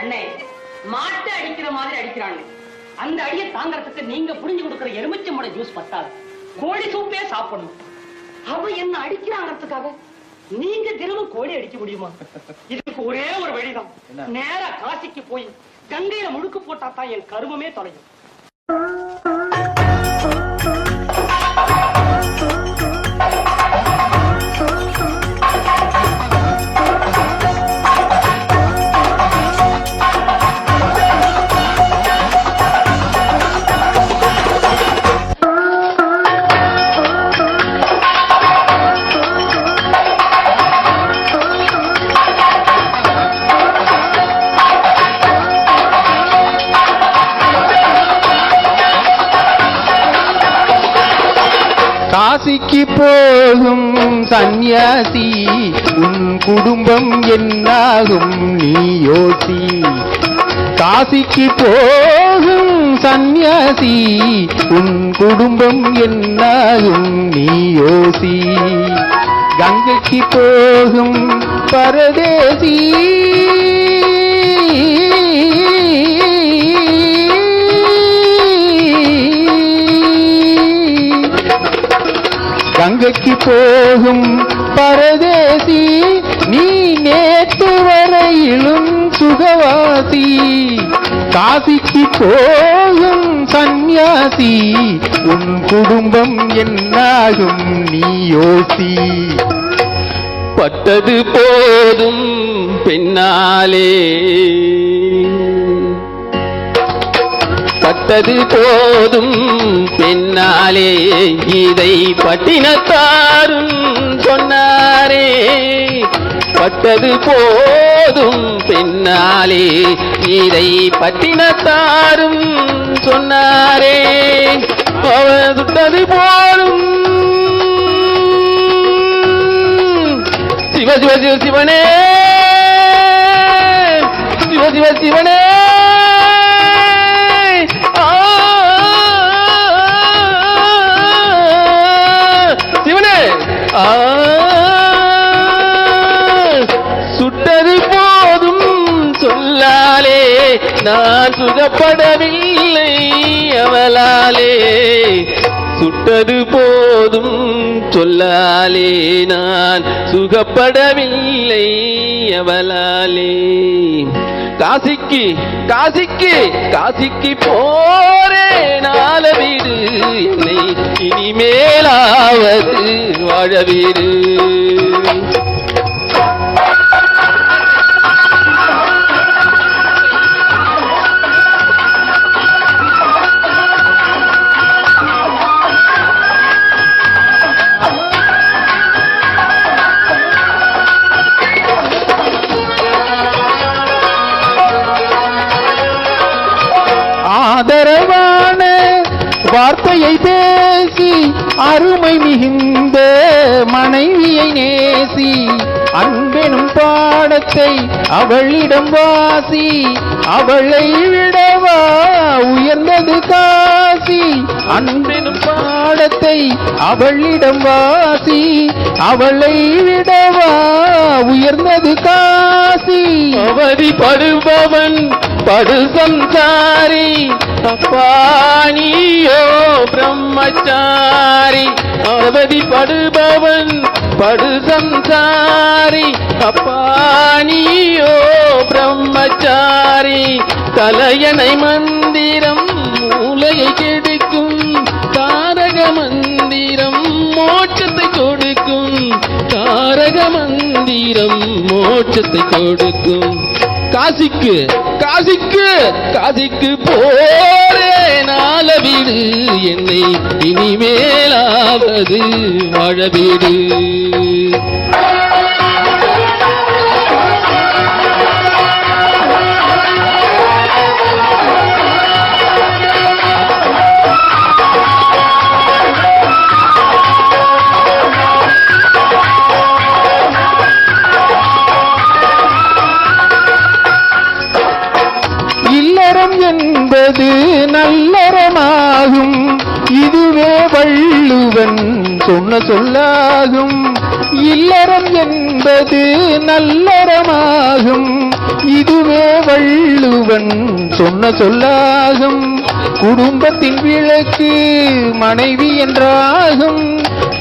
அண்ணே, மாட்டை அடிக்கிற மாதிரி அடிக்கிறாங்க. அந்த அடியை தாங்கறதுக்கு நீங்க புரிஞ்சு கொடுக்கிற எலுமிச்சம்பழ ஜூஸ் பத்தாது, கோழி சூப்பே சாப்பிடணும். அவ என்ன அடிக்கிறாங்கிறதுக்காக நீங்க தினமும் கோழி அடிக்க முடியுமா? இதுக்கு ஒரே ஒரு வழிதான், நேரா காசிக்கு போய் கங்கையில முழுக்கு போட்டா தான் என் கருமமே தொலையும். காசிக்கு போகும் சந்நியாசி உன் குடும்பம் என்னாகும் நீ யோசி. காசிக்கு போகும் சந்நியாசி உன் குடும்பம் என்னாகும் நீ யோசி. கங்கைக்கு போகும் பரதேசி கங்கைக்கு போகும் பரதேசி நீ நேற்று வரையிலும் சுகவாசி. காசிக்கு போகும் சந்நியாசி உன் குடும்பம் என்னாகும் நீ யோசி. பட்டது போதும் பின்னாலே, பட்டது போதும் பின்னாலே இதை பட்டினத்தாரும் சொன்னாரே. பட்டது போதும் பின்னாலே இதை பட்டினத்தாரும் சொன்னாரே. அவர் சுட்டது போலும் சிவ சிவ சிவ சிவனே, சிவ சிவ சிவனே, சிவனே. சுட்டது போதும் சொல்லாலே நான் சுகப்படவில்லை அவளாலே. சுட்டது போதும் சொல்லாலே நான் சுகப்படவில்லை அவளாலே. காசிக்கு காசிக்கு காசிக்கு போரே நாள வீடு என்னை இனிமேலாவது வாழ வீடு. ஆதரவான வார்த்தையை பேசி அருமை மிகுந்த மனைவியை நேசி. அன்பெனும் பாடத்தை அவளிடம் வாசி, அவளை விடவா உயர்ந்தது காசி. அன்பெனும் பாடத்தை அவளிடம் வாசி, அவளை விடவா உயர்ந்தது காசி. அவதிப்படுபவன் படு சம்சாரி, அப்பானியோ பிரம்மச்சாரி. அவதிப்படுபவன் படு சம்சாரி, அப்பானியோ பிரம்மச்சாரி. தலையணை மந்திரம் மூளையை கெடுக்கும், தாரக மந்திரம் மோட்சத்தை கொடுக்கும். தாரக மந்திரம் மோட்சத்தை கொடுக்கும். காசிக்கு காசிக்கு காசிக்கு போரே நாள வீடு என்னை இனிமேலாவது வாழ வீடு. என்பது நல்லறமாகும், இதுவே வள்ளுவன் சொன்ன சொல்லாகும். இல்லறம் என்பது நல்லறமாகும், இதுவே வள்ளுவன் வள்ளுவன் சொன்ன சொல்லாகும். குடும்பத்தின் விளக்கு மனைவி என்றாகும்.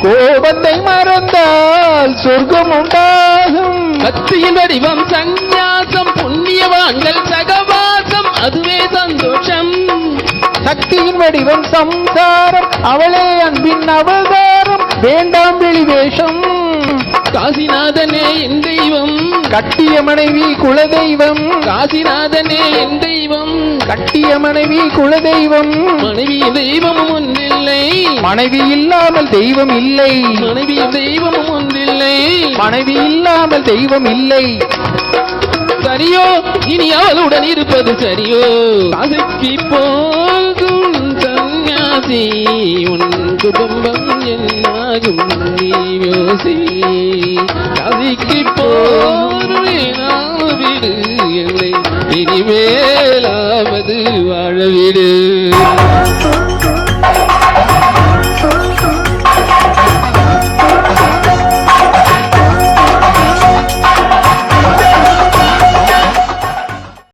கோபத்தை மறந்தால் சொர்க்கம் உண்டாகும். பக்தியின் வடிவம் சந்நியாசம், புண்ணியவான்கள் சகவாசம், அதுவே சந்தோஷம். சக்தியின் வடிவம் சம்சாரம், அவளே அன்பின் அவதாரம், வேண்டாம் வெளிவேஷம். காசிநாதனே என் தெய்வம், கட்டிய மனைவி குலதெய்வம். காசிநாதனே என் தெய்வம், கட்டிய மனைவி குலதெய்வம். மனைவி தெய்வமும் ஒன்றில்லை, மனைவி இல்லாமல் தெய்வம் இல்லை. மனைவி தெய்வமும் ஒன்றில்லை. மனைவி இல்லாமல் தெய்வம் இல்லை. சரியோ இனி அவளுடன் இருப்பது சரியோ? காசிக்கு போகும் சன்னியாசி, உன் குடும்பம் என்னாகும் நீ யோசி. காசிக்கு போரும் விடு என்னை, இனிமேலாவது வாழ விடு.